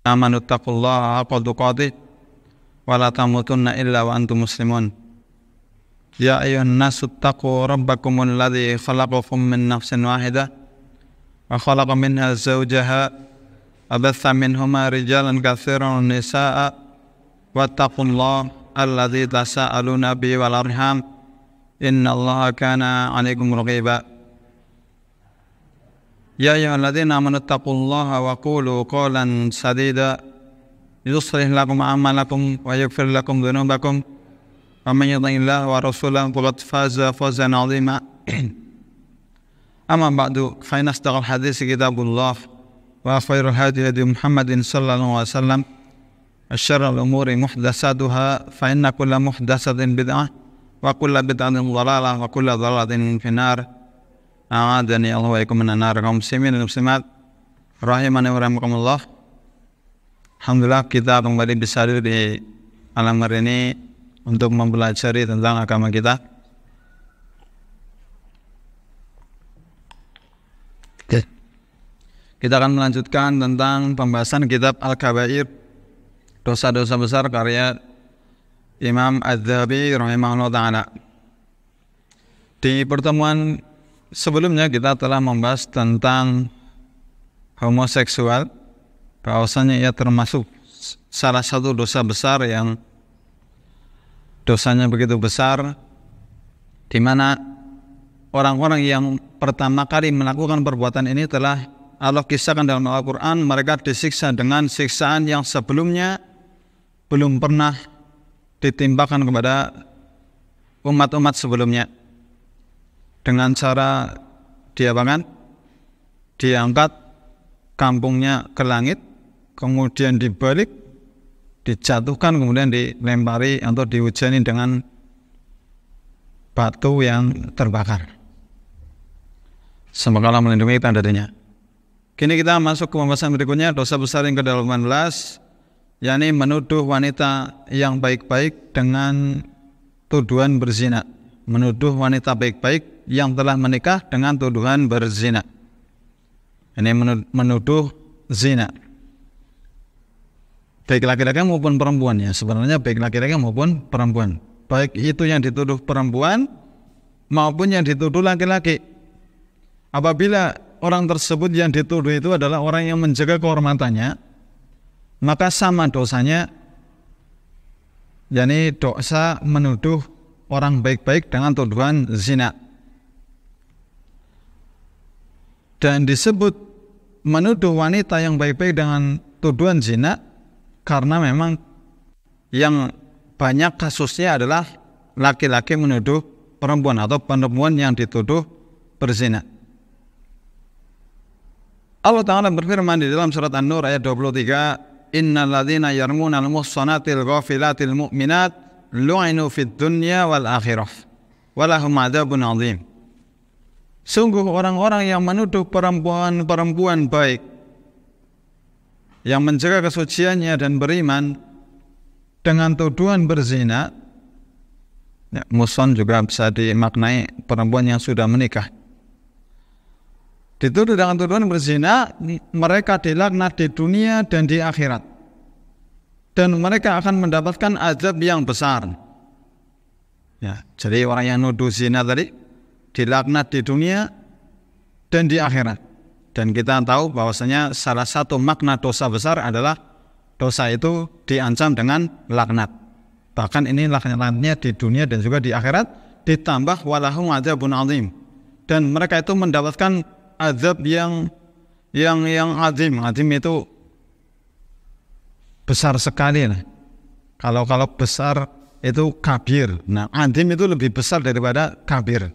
amanu taqullaha haqqa tuqatih wa la tamutunna illa wa antum muslimun. Ya ayyuhan nasu taqu rabbakumul ladzi khalaqakum min nafsin wahidah wa khalaqa minha zawjaha wa batha minhuma rijalan katsiran wa nisaa'a wattaqullaha alladzi tasaaluna bihi wal arham innallaha kana 'alaikum raqiba. Ya ayyuhalladzina amanu taqullaha wa qulu qawlan sadida yuslih lakum a'malakum wa yaghfir lakum dhunubakum wa man yuti'illaha wa rasulahu faqad faza fawzan 'azima. Amma ba'du, fa inna asdaqal hadits kitabullah wa khairul hadi hadi Muhammadin sallallahu alaihi wasallam wa syarrul umuri muhdatsatuha fa inna kulla muhdatsatin bid'ah wa kulla bid'atin dhalalah wa kulla dhalalatin finnar. A'adani Allah wa ikum minan nar. Kaum muslimin dan muslimat rahimani wa rahimakumullah. Alhamdulillah kita kembali bisa hadir di malam hari ini untuk mempelajari tentang agama kita. Kita akan melanjutkan tentang pembahasan kitab Al-Kabair, dosa-dosa besar karya Imam Az-Zahabi rahimahullah ta'ala. Di pertemuan sebelumnya kita telah membahas tentang homoseksual, bahwasanya ia termasuk salah satu dosa besar yang dosanya begitu besar, di mana orang-orang yang pertama kali melakukan perbuatan ini telah Allah kisahkan dalam Al-Quran, mereka disiksa dengan siksaan yang sebelumnya belum pernah ditimpakan kepada umat-umat sebelumnya. Dengan cara diangkat kampungnya ke langit, kemudian dibalik, dijatuhkan, kemudian dilempari atau dihujani dengan batu yang terbakar. Semoga Allah melindungi kita darinya. Kini kita masuk ke pembahasan berikutnya, dosa besar yang ke-18, yakni menuduh wanita yang baik-baik dengan tuduhan berzina. Menuduh wanita baik-baik yang telah menikah dengan tuduhan berzina. Ini menuduh zina. Baik laki-laki maupun perempuan, ya. Sebenarnya baik laki-laki maupun perempuan. Baik itu yang dituduh perempuan maupun yang dituduh laki-laki. Apabila orang tersebut yang dituduh itu adalah orang yang menjaga kehormatannya, maka sama dosanya, yakni dosa menuduh orang baik-baik dengan tuduhan zina. Dan disebut menuduh wanita yang baik-baik dengan tuduhan zina karena memang yang banyak kasusnya adalah laki-laki menuduh perempuan atau perempuan yang dituduh berzina. Allah Ta'ala berfirman di dalam surat An-Nur ayat 23, innal ladzina yarmunal muhsanatil ghafilatil mu'minat lu'inu fid dunya wal akhirah walahum adzabun 'adzim. Sungguh orang-orang yang menuduh perempuan-perempuan baik yang menjaga kesuciannya dan beriman dengan tuduhan berzina, ya, muhsan juga bisa dimaknai perempuan yang sudah menikah, dituduh dengan tuduhan berzina, mereka dilaknat di dunia dan di akhirat, dan mereka akan mendapatkan azab yang besar. Ya, jadi orang yang nuduh zina tadi dilaknat di dunia dan di akhirat. Dan kita tahu bahwasanya salah satu makna dosa besar adalah dosa itu diancam dengan laknat. Bahkan ini laknatnya di dunia dan juga di akhirat, ditambah walahum adzabun 'adzim. Dan mereka itu mendapatkan azab yang azim. Azim itu besar sekali. Kalau besar itu kabir. Nah, azim itu lebih besar daripada kabir.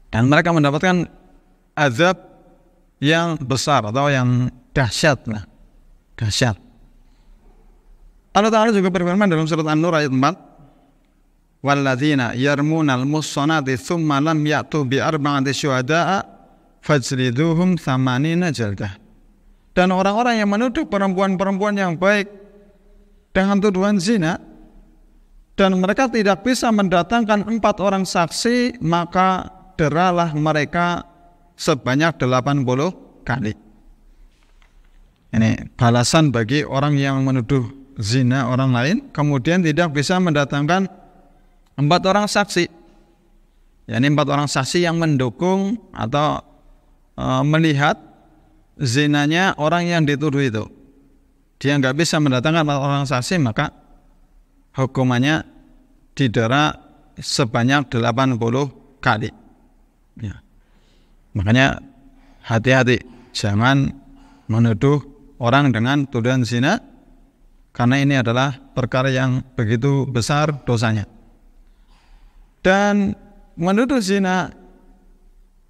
Dan mereka mendapatkan azab yang besar atau yang dahsyat. Dahsyat. Allah Ta'ala juga berfirman dalam surat An-Nur ayat 4, walladzina yarmunal muhsanati thumma lam ya'tu bi arba'ati syuhada'a fajliduhum thamanina jaldah. Dan orang-orang yang menuduh perempuan-perempuan yang baik dengan tuduhan zina dan mereka tidak bisa mendatangkan 4 orang saksi, maka deralah mereka sebanyak 80 kali. Ini balasan bagi orang yang menuduh zina orang lain, kemudian tidak bisa mendatangkan 4 orang saksi. Ya, ini 4 orang saksi yang mendukung atau melihat zinanya orang yang dituduh itu. Dia nggak bisa mendatangkan 4 orang saksi, maka hukumannya didera sebanyak 80 kali. Ya. Makanya hati-hati, jangan menuduh orang dengan tuduhan zina, karena ini adalah perkara yang begitu besar dosanya. Dan menuduh zina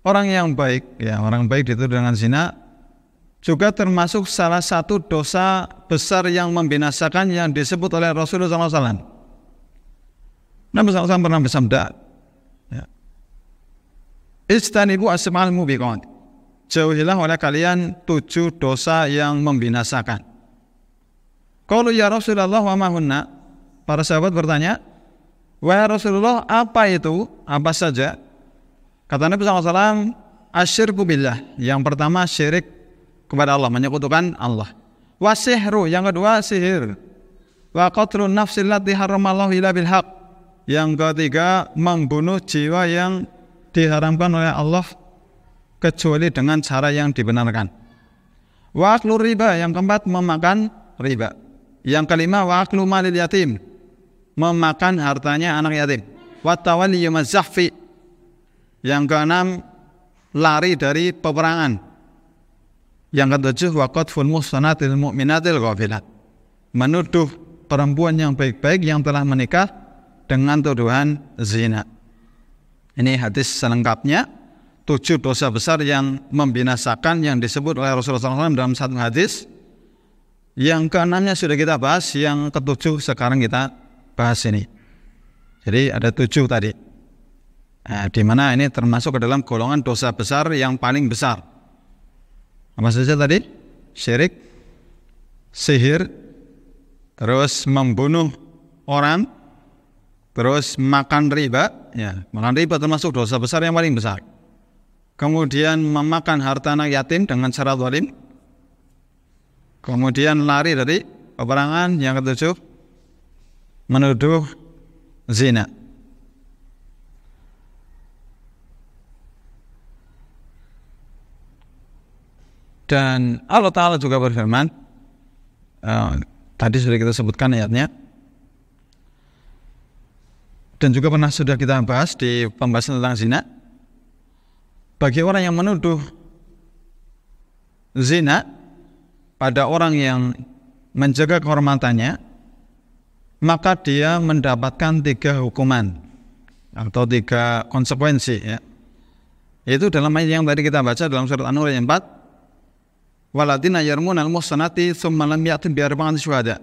orang yang baik, ya orang baik dituduh dengan zina, juga termasuk salah satu dosa besar yang membinasakan yang disebut oleh Rasulullah SAW. Nabi SAW pernah bersabda, ya, Istanibu asma'al mubiqat, jauhilah oleh kalian 7 dosa yang membinasakan. Qalu ya Rasulullah wa ma hunna? Para sahabat bertanya, wahai Rasulullah, apa itu? Apa saja? Kata Nabi SAW, asyirku billah. Yang pertama syirik kepada Allah, menyekutukan Allah. Wasihru, yang kedua sihir. Wa qatlun nafsil lati haramallahu illa bil haq. Yang ketiga membunuh jiwa yang diharamkan oleh Allah kecuali dengan cara yang dibenarkan. Wa aklu riba, yang keempat memakan riba. Yang kelima wa aklu malil yatim, memakan hartanya anak yatim. Wa tawalli yamazahfi, yang keenam lari dari peperangan. Yang ketujuh wa qadful muhsanatil mu'minatil ghafilat, menuduh perempuan yang baik-baik yang telah menikah dengan tuduhan zina. Ini hadis selengkapnya 7 dosa besar yang membinasakan yang disebut oleh Rasulullah SAW dalam satu hadis. Yang keenamnya sudah kita bahas, yang ketujuh sekarang kita bahas ini. Jadi ada 7 tadi. Di mana ini termasuk ke dalam golongan dosa besar yang paling besar. Apa saja tadi? Syirik, sihir, terus membunuh orang, terus makan riba. Ya, makan riba termasuk dosa besar yang paling besar. Kemudian memakan harta anak yatim dengan cara zalim. Kemudian lari dari peperangan. Yang ketujuh menuduh zina. Dan Allah Ta'ala juga berfirman, tadi sudah kita sebutkan ayatnya, dan juga pernah sudah kita bahas di pembahasan tentang zina. Bagi orang yang menuduh zina pada orang yang menjaga kehormatannya, maka dia mendapatkan 3 hukuman atau 3 konsekuensi, ya. Itu dalam ayat yang tadi kita baca dalam surat An-Nur ayat 4, waladina yarmunal muhsanati tsumma lam ya'tu bi arba'ati syuhada.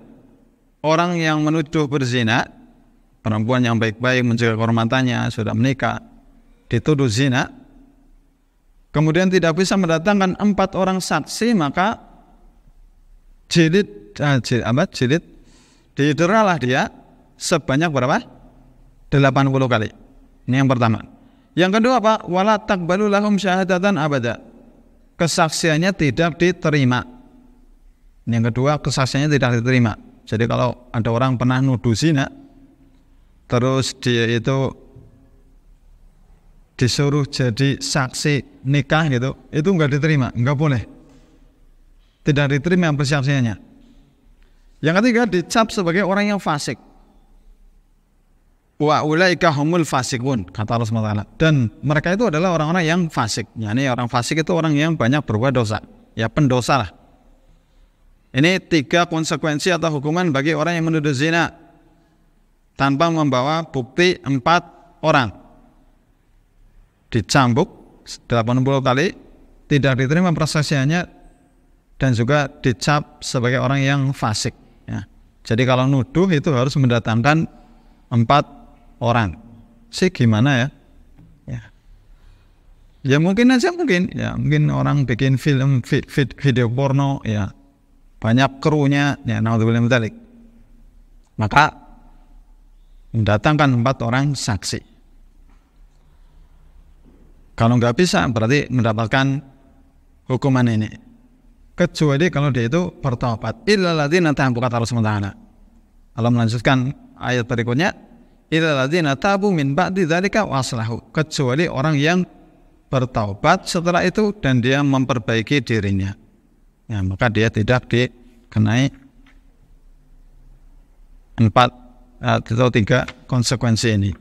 Orang yang menuduh berzina, perempuan yang baik-baik menjaga kehormatannya, sudah menikah, dituduh zina, kemudian tidak bisa mendatangkan 4 orang saksi, maka jilid dideralah dia sebanyak berapa? 80 kali. Ini yang pertama. Yang kedua apa? Wala taqbalu lahum syahadatan abada. Kesaksiannya tidak diterima. Yang kedua, kesaksiannya tidak diterima. Jadi kalau ada orang pernah nuduh zina, terus dia itu disuruh jadi saksi nikah gitu, itu enggak diterima, enggak boleh. Tidak diterima persaksiannya. Yang ketiga, dicap sebagai orang yang fasik. Wa ulaika humul fasikun, kata Allah SWT. Dan mereka itu adalah orang-orang yang fasik. Yani orang fasik itu orang yang banyak berbuat dosa, ya pendosa lah. Ini 3 konsekuensi atau hukuman bagi orang yang menuduh zina tanpa membawa bukti 4 orang. Dicambuk 80 kali, tidak diterima persaksiannya, dan juga dicap sebagai orang yang fasik, ya. Jadi kalau nuduh itu harus mendatangkan 4 orang. Sih gimana ya? Ya mungkin aja mungkin orang bikin film video porno, ya banyak krunya, ya naudzubillah min dzalik. Maka mendatangkan 4 orang saksi. Kalau nggak bisa berarti mendapatkan hukuman ini. kecuali kalau dia itu bertobat. Illal ladzina tabu, kata Allah SWT. Allah melanjutkan ayat berikutnya, illal ladzina tabu min ba'di dzalika wa aslahu, kecuali orang yang bertaubat setelah itu dan dia memperbaiki dirinya. Ya, maka dia tidak dikenai 4 atau 3 konsekuensi ini.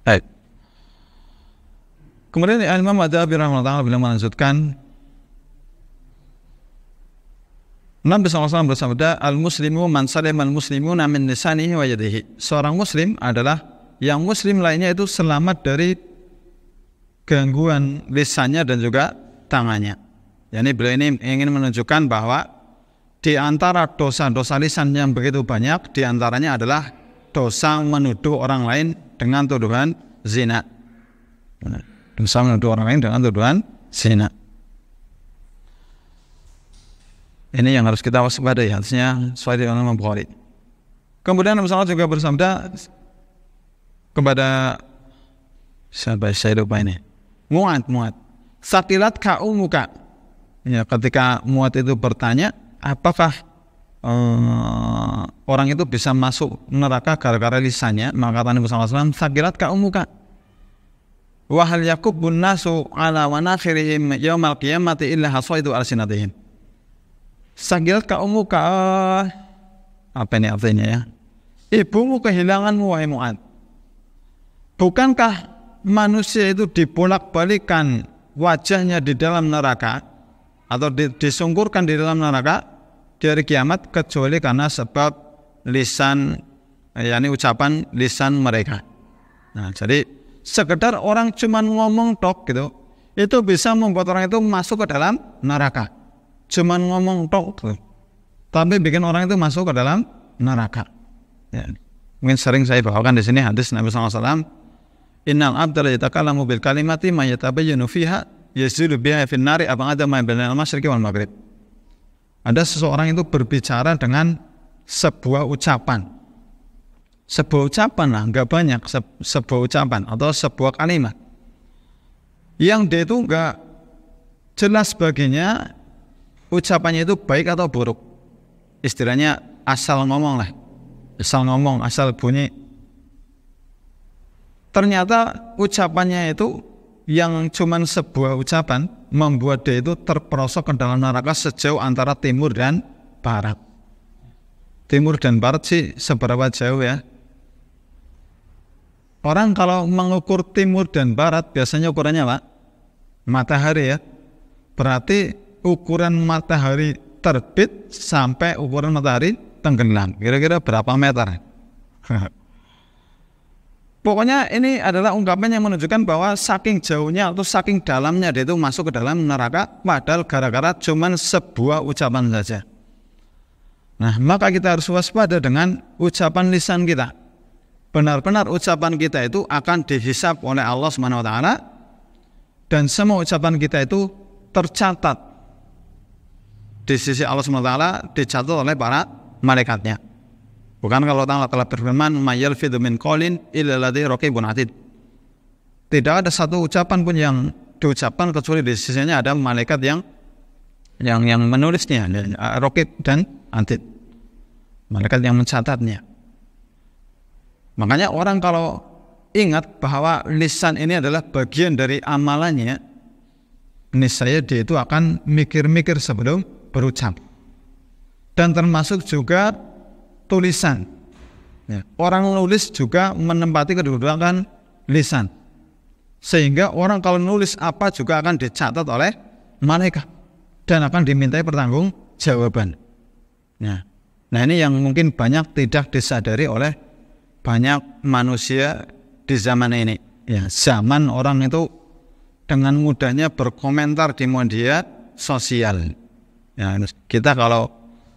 Baik. Kemudian Imam Adzabi rahimahullah beliau melanjutkan, Nabi SAW bersabda, al-muslimu man salima al-muslimuna min lisanihi wa yadihi. Seorang muslim adalah yang muslim lainnya itu selamat dari gangguan lisannya dan juga tangannya. Yani beliau ini ingin menunjukkan bahwa di antara dosa-dosa lisan yang begitu banyak, di antaranya adalah dosa menuduh orang lain dengan tuduhan zina. Dosa menuduh orang lain dengan tuduhan zina. Ini yang harus kita waspadai, hadisnya sesuai dengan Imam Bukhari. Kemudian Nabi SAW juga bersabda kepada siapa saya lupa ini, Mu'ad, sakilat ka umuka. Ya, ketika Mu'ad itu bertanya, apakah orang itu bisa masuk neraka gara-gara lisannya, maka kata Nabi SAW, sakilat ka umuka. Wa hal yakubbun nasu ala wanakhirihim yaumal qiyamati illa hasaidu alsinatihim. Sakilat ka umuka, apa ini artinya ya? Ibumu kehilanganmu wahai Mu'ad. Bukankah manusia itu dibolak-balikan wajahnya di dalam neraka atau disungkurkan di dalam neraka di hari kiamat kecuali karena sebab lisan, yakni ucapan lisan mereka. Nah, jadi sekedar orang cuma ngomong tok gitu, itu bisa membuat orang itu masuk ke dalam neraka. Cuma ngomong tok gitu, tapi bikin orang itu masuk ke dalam neraka. Ya. Mungkin sering saya bawakan di sini hadis Nabi SAW. Innal abda la yatakallamu bil kalimati ma yatabayyanu fiha yasilu biha fin nari ab'ada ma bainal masyriqi wal maghrib. Ada seseorang itu berbicara dengan sebuah ucapan. Sebuah ucapan lah, enggak banyak, sebuah ucapan atau sebuah kalimat yang dia itu enggak jelas baginya ucapannya itu baik atau buruk. Istilahnya asal ngomong lah. Asal ngomong, asal bunyi. Ternyata ucapannya itu yang cuman sebuah ucapan membuat dia itu terperosok ke dalam neraka sejauh antara timur dan barat. Timur dan barat sih seberapa jauh ya? Orang kalau mengukur timur dan barat biasanya ukurannya apa? Matahari ya. Berarti ukuran matahari terbit sampai ukuran matahari tenggelam. Kira-kira berapa meter? Pokoknya ini adalah ungkapan yang menunjukkan bahwa saking jauhnya atau saking dalamnya dia itu masuk ke dalam neraka, padahal gara-gara cuman sebuah ucapan saja. Nah, maka kita harus waspada dengan ucapan lisan kita. Benar-benar ucapan kita itu akan dihisab oleh Allah SWT, dan semua ucapan kita itu tercatat di sisi Allah SWT, dicatat oleh para malaikatnya. Bukan kalau Allah telah berfirman, "May yalfidhu min qawlin illa ladaihi raqibun atid." Tidak ada satu ucapan pun yang diucapkan kecuali di sisinya ada malaikat yang menulisnya, raqib dan atid. Malaikat yang mencatatnya. Makanya orang kalau ingat bahwa lisan ini adalah bagian dari amalannya, niscaya dia itu akan mikir-mikir sebelum berucap. Dan termasuk juga tulisan. Ya. Orang nulis juga menempati kedudukan lisan. Sehingga orang kalau nulis apa juga akan dicatat oleh malaikat dan akan dimintai pertanggungjawaban. Nah, ini yang mungkin banyak tidak disadari oleh banyak manusia di zaman ini. Ya, zaman orang itu dengan mudahnya berkomentar di media sosial. Ya, kita kalau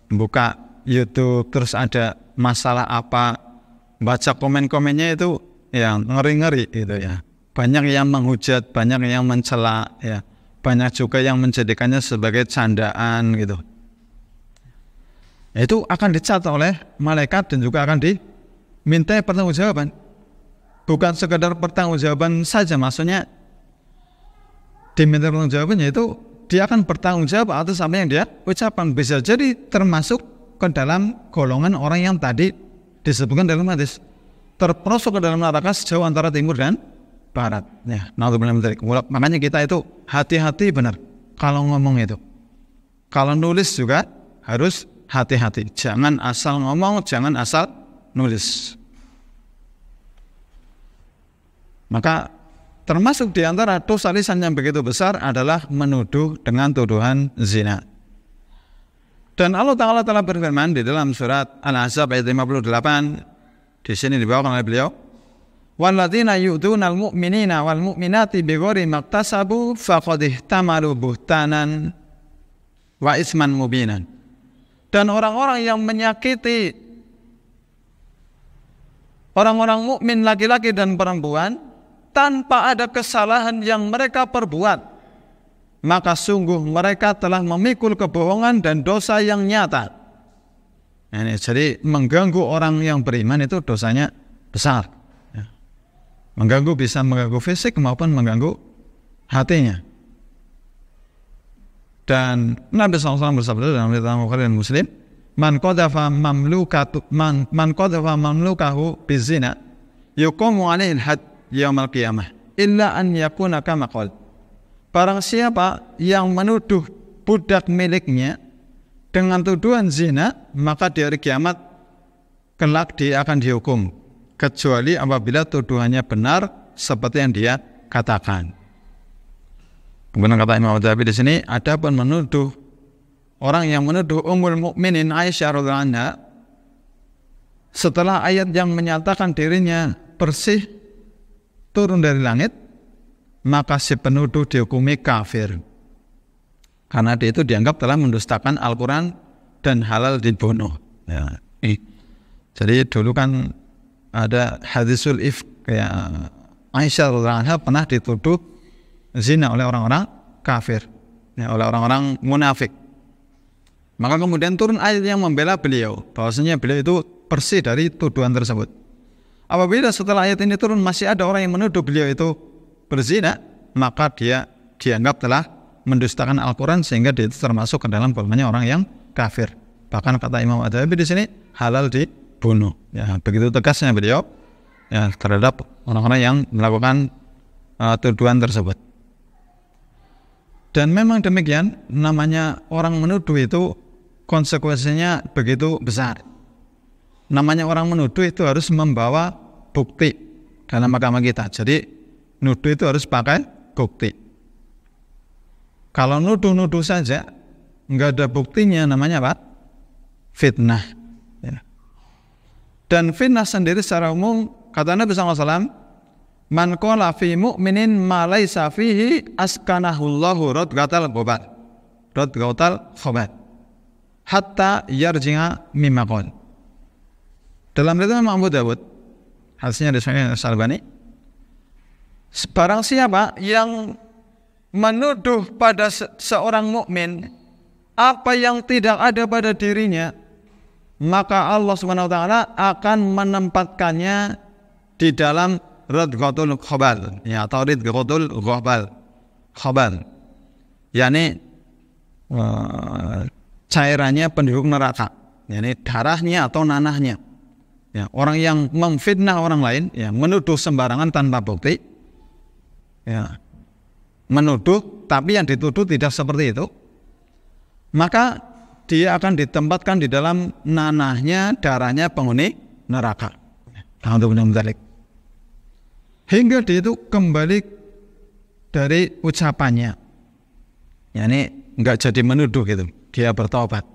buka YouTube terus ada masalah apa, baca komen-komennya itu yang ngeri-ngeri gitu ya. Banyak yang menghujat, banyak yang mencela ya. Banyak juga yang menjadikannya sebagai candaan gitu. Itu akan dicatat oleh malaikat dan juga akan diminta pertanggungjawaban. Bukan sekedar pertanggungjawaban saja, maksudnya diminta pertanggungjawabannya itu dia akan bertanggung jawab atas apa yang dia ucapkan. Bisa jadi termasuk ke dalam golongan orang yang tadi disebutkan dalam hadis, terperosok ke dalam neraka sejauh antara timur dan barat. Ya, makanya kita itu hati-hati benar kalau ngomong itu. Kalau nulis juga harus hati-hati. Jangan asal ngomong, jangan asal nulis. Maka termasuk di antara dosa lisan yang begitu besar adalah menuduh dengan tuduhan zina. Dan Allah Ta'ala telah berfirman di dalam surat Al-Ahzab ayat 58, di sini dibawakan oleh beliau, "Walladzina yu'dunal mu'minina wal mu'minati bighairi maktasabu faqad ihtamalu buhtanan wa isman mubinan." Dan orang-orang yang menyakiti orang-orang mukmin laki-laki dan perempuan tanpa ada kesalahan yang mereka perbuat, maka sungguh mereka telah memikul kebohongan dan dosa yang nyata. Ini jadi mengganggu orang yang beriman itu dosanya besar. Ya. Mengganggu bisa mengganggu fisik maupun mengganggu hatinya. Dan Nabi SAW bersabda dalam riwayat Bukhari dan Muslim, man qadhafa mamlukahu bizina yuqamu alaihi al-had yaumal qiyamah illa an yakuna kama qala. Barang siapa yang menuduh budak miliknya dengan tuduhan zina, maka di hari kiamat kelak dia akan dihukum, kecuali apabila tuduhannya benar seperti yang dia katakan. Kemudian kata Imam Adzabi di sini, adapun menuduh orang yang menuduh Ummul Mukminin Aisyah radhiyallahu anha setelah ayat yang menyatakan dirinya bersih turun dari langit, maka si penuduh dihukumi kafir. Karena dia itu dianggap telah mendustakan Al-Quran dan halal dibunuh. Ya. Jadi dulu kan ada hadisul ifk, kayak Aisyah radhiyallahu anha pernah dituduh zina oleh orang-orang kafir, ya, oleh orang-orang munafik. Maka kemudian turun ayat yang membela beliau, bahwasanya beliau itu bersih dari tuduhan tersebut. Apabila setelah ayat ini turun masih ada orang yang menuduh beliau itu berzina, maka dia dianggap telah mendustakan Al-Quran sehingga dia itu termasuk ke dalam golongannya orang yang kafir. Bahkan kata Imam Adzabi di sini halal dibunuh. Ya, begitu tegasnya beliau ya terhadap orang-orang yang melakukan tuduhan tersebut. Dan memang demikian, namanya orang menuduh itu konsekuensinya begitu besar. Namanya orang menuduh itu harus membawa bukti dalam agama kita. Jadi nuduh itu harus pakai bukti. Kalau nuduh-nuduh saja nggak ada buktinya, namanya apa? Fitnah. Ya. Dan fitnah sendiri secara umum, kata Nabi SAW, man qala fi mu'minin ma laisa fihi askanahullahu radghatal ghabar. Radghatal khabar. Hatta yarji'a mimma qala. Dalam riwayat Imam Abu Dawud, hadisnya disahihkan oleh Al-Albani, barang siapa yang menuduh pada seorang mukmin apa yang tidak ada pada dirinya, maka Allah Subhanahu wa taala akan menempatkannya di dalam radghatul khabar, ya, atau radghatul khabar, yakni cairannya penduduk neraka, yakni darahnya atau nanahnya. Ya, orang yang memfitnah orang lain, ya, menuduh sembarangan tanpa bukti, ya, menuduh tapi yang dituduh tidak seperti itu, maka dia akan ditempatkan di dalam nanahnya, darahnya penghuni neraka. Hingga dia itu kembali dari ucapannya, yakni nggak jadi menuduh gitu, dia bertobat.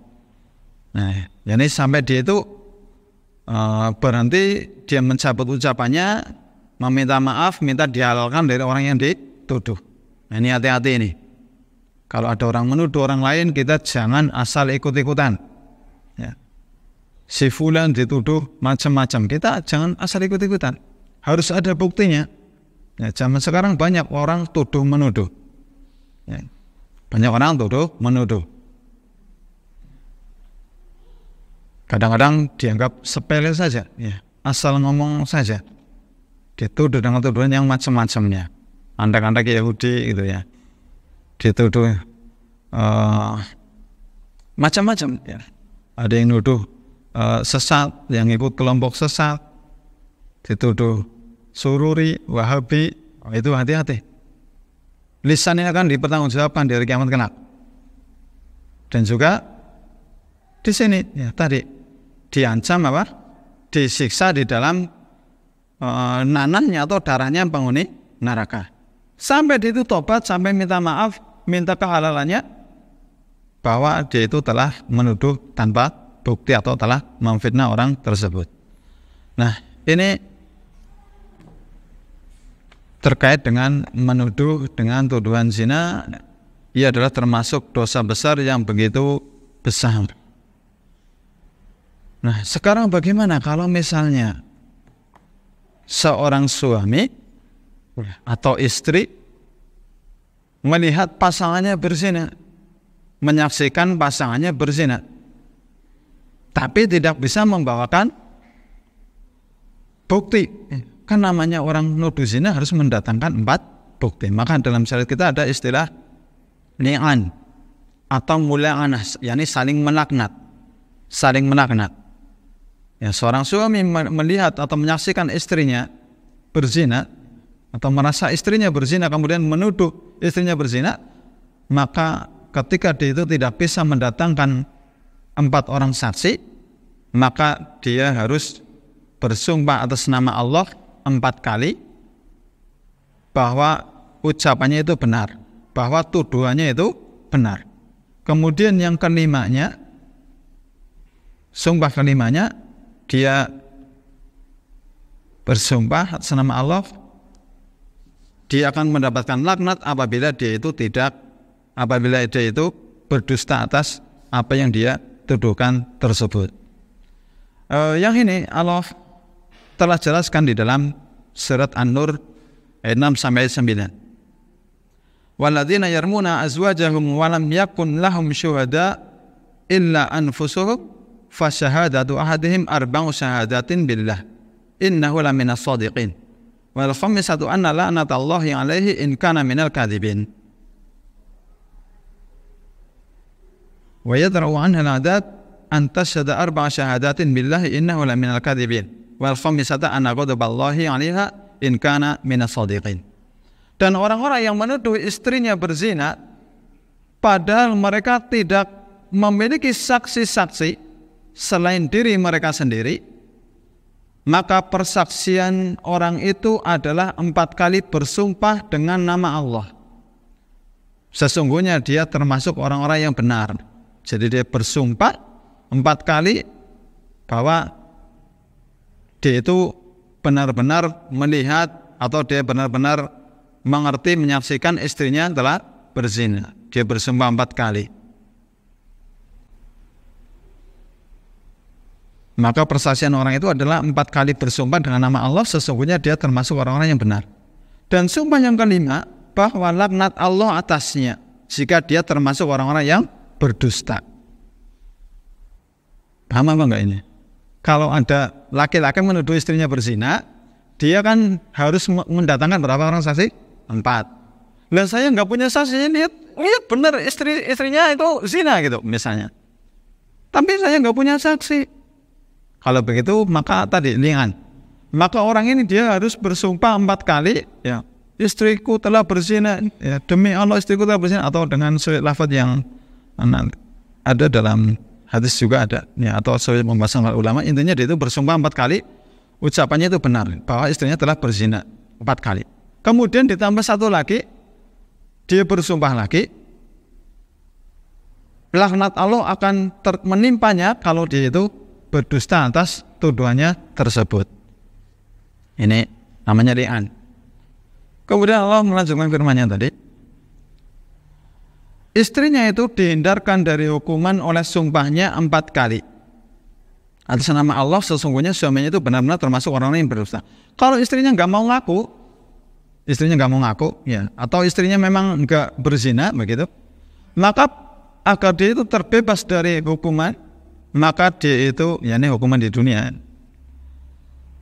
Nah, yakni sampai dia itu berhenti, dia mencabut ucapannya, meminta maaf, minta dihalalkan dari orang yang dituduh. Nah, ini hati-hati ini. Kalau ada orang menuduh orang lain, kita jangan asal ikut-ikutan. Ya. Si fulan dituduh macam-macam, kita jangan asal ikut-ikutan. Harus ada buktinya. Ya, zaman sekarang banyak orang tuduh menuduh. Ya. Banyak orang tuduh menuduh. kadang-kadang dianggap sepele saja, ya, asal ngomong saja, dituduh dengan tuduhan yang macam-macamnya. Anak-anak Yahudi gitu ya, dituduh macam-macam ya. Ada yang nuduh sesat, yang ikut kelompok sesat, dituduh sururi, wahabi. Itu hati-hati, lisannya akan dipertanggungjawabkan di hari kiamat kelak. Dan juga di sini ya tadi diancam apa? Disiksa di dalam nanahnya atau darahnya penghuni neraka. Sampai dia itu tobat, sampai minta maaf, minta kehalalannya, bahwa dia itu telah menuduh tanpa bukti atau telah memfitnah orang tersebut. Nah, ini terkait dengan menuduh dengan tuduhan zina, ia adalah termasuk dosa besar yang begitu besar. Nah, sekarang bagaimana kalau misalnya seorang suami atau istri melihat pasangannya berzina, menyaksikan pasangannya berzina, tapi tidak bisa membawakan bukti? Kan namanya orang nuduh zina harus mendatangkan 4 bukti. Maka dalam syariat kita ada istilah li'an atau mula'anah, yakni saling melaknat. Saling melaknat. Ya, seorang suami melihat atau menyaksikan istrinya berzina atau merasa istrinya berzina kemudian menuduh istrinya berzina, maka ketika dia itu tidak bisa mendatangkan 4 orang saksi, maka dia harus bersumpah atas nama Allah 4 kali bahwa ucapannya itu benar, bahwa tuduhannya itu benar. Kemudian yang kelimanya, sumpah kelimanya, dia bersumpah atas nama Allah, dia akan mendapatkan laknat apabila dia itu berdusta atas apa yang dia tuduhkan tersebut. Yang ini Allah telah jelaskan di dalam surat An-Nur ayat 6-9. Walladzina yarmuna azwajahum wa lam yakun lahum syuhada illa anfusuhum fasyahadatu ahadihim 4 syahadatin billah innahu laminas shadiqin wal khamisatu anna la'natallahi alaihi in kana minal kadhibin wa yadra'u anha al-'adab an tashhada 4 syahadatin billahi innahu laminal kadhibin wal khamisatu anna ghadaballahi 'alaiha in kana minas shadiqin. Dan orang-orang yang menuduh istrinya berzina padahal mereka tidak memiliki saksi-saksi selain diri mereka sendiri, maka persaksian orang itu adalah 4 kali bersumpah dengan nama Allah. Sesungguhnya dia termasuk orang-orang yang benar. Jadi dia bersumpah 4 kali bahwa dia itu benar-benar melihat atau dia benar-benar mengerti, menyaksikan istrinya telah berzina. Dia bersumpah 4 kali. Maka persaksian orang itu adalah 4 kali bersumpah dengan nama Allah, sesungguhnya dia termasuk orang-orang yang benar. Dan sumpah yang kelima, bahwa laknat Allah atasnya jika dia termasuk orang-orang yang berdusta. Paham apa enggak ini? Kalau ada laki-laki menuduh istrinya berzina, dia kan harus mendatangkan berapa orang saksi? 4. Lah saya enggak punya saksi, lihat benar istrinya itu zina gitu misalnya. Tapi saya enggak punya saksi. Kalau begitu maka tadi li'an. Maka orang ini dia harus bersumpah 4 kali, ya, istriku telah berzina, ya, demi Allah istriku telah berzina, atau dengan lafaz yang ada dalam hadis juga ada, ya, atau sesuai pembahasan ulama. Intinya dia itu bersumpah 4 kali, ucapannya itu benar bahwa istrinya telah berzina 4 kali. Kemudian ditambah 1 lagi, dia bersumpah lagi, laknat Allah akan menimpanya kalau dia itu berdusta atas tuduhannya tersebut. Ini namanya li'an. Kemudian Allah melanjutkan firman-Nya tadi, istrinya itu dihindarkan dari hukuman oleh sumpahnya 4 kali atas nama Allah, sesungguhnya suaminya itu benar-benar termasuk orang-orang yang berdusta. Kalau istrinya nggak mau ngaku, ya, atau istrinya memang nggak berzina begitu, maka agar dia itu terbebas dari hukuman, maka dia itu, yakni hukuman di dunia,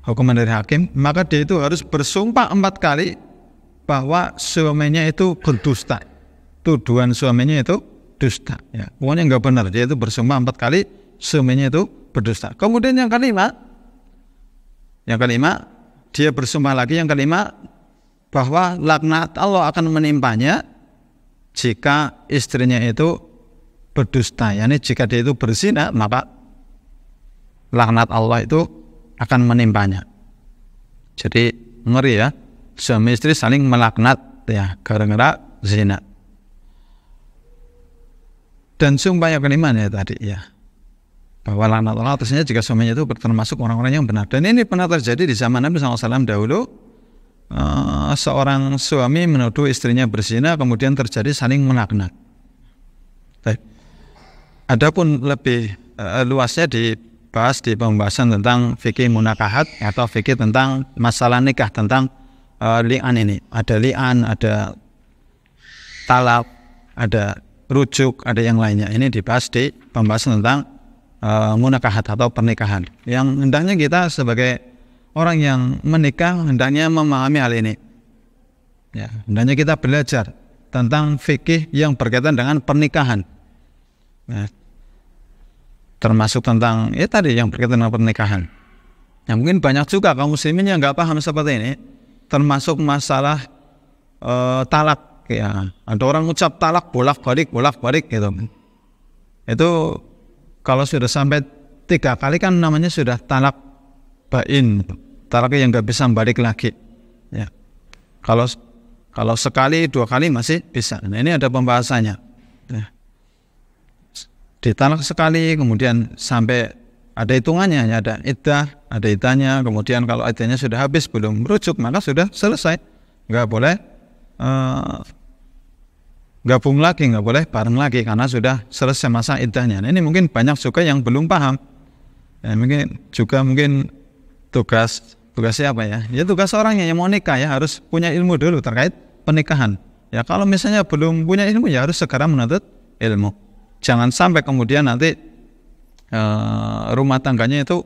hukuman dari hakim, maka dia itu harus bersumpah 4 kali bahwa suaminya itu berdusta. Tuduhan suaminya itu dusta. Ya, pokoknya nggak benar. Dia itu bersumpah 4 kali suaminya itu berdusta. Kemudian yang kelima, dia bersumpah lagi yang kelima bahwa laknat Allah akan menimpanya jika istrinya itu berdusta. Yani jika dia itu berzina, maka laknat Allah itu akan menimpanya. Jadi ngeri ya, suami istri saling melaknat ya gara-gara zina. Dan sumpah yang kelima ya tadi ya, bahwa laknat Allah atasnya jika suaminya itu termasuk orang-orang yang benar. Dan ini pernah terjadi di zaman Nabi SAW dahulu. Seorang suami menuduh istrinya berzina, kemudian terjadi saling melaknat. Adapun lebih luasnya dibahas di pembahasan tentang fikih munakahat atau fikih tentang masalah nikah, tentang li'an ini. Ada li'an, ada talak, ada rujuk, ada yang lainnya. Ini dibahas di pembahasan tentang munakahat atau pernikahan. Yang hendaknya kita sebagai orang yang menikah hendaknya memahami hal ini. Ya, hendaknya kita belajar tentang fikih yang berkaitan dengan pernikahan. Ya, termasuk tentang tadi yang berkaitan dengan pernikahan. Ya, mungkin banyak juga kaum muslimin yang nggak paham seperti ini. Termasuk masalah talak. Ya, ada orang ucap talak bolak-balik gitu. Itu kalau sudah sampai 3 kali kan namanya sudah talak bain, talak yang nggak bisa balik lagi. Ya, kalau sekali 2 kali masih bisa. Nah ini ada pembahasannya. Ya. Ditalak sekali, kemudian sampai ada hitungannya, ada iddah, ada iddahnya. Kemudian kalau iddahnya sudah habis belum merujuk, maka sudah selesai. Nggak boleh gabung lagi, nggak boleh bareng lagi karena sudah selesai masa iddahnya. Nah, ini mungkin banyak juga yang belum paham. Ya, mungkin tugasnya apa ya? Ya tugas orang yang mau nikah ya harus punya ilmu dulu terkait pernikahan. Ya kalau misalnya belum punya ilmu ya harus segera menuntut ilmu. Jangan sampai kemudian nanti rumah tangganya itu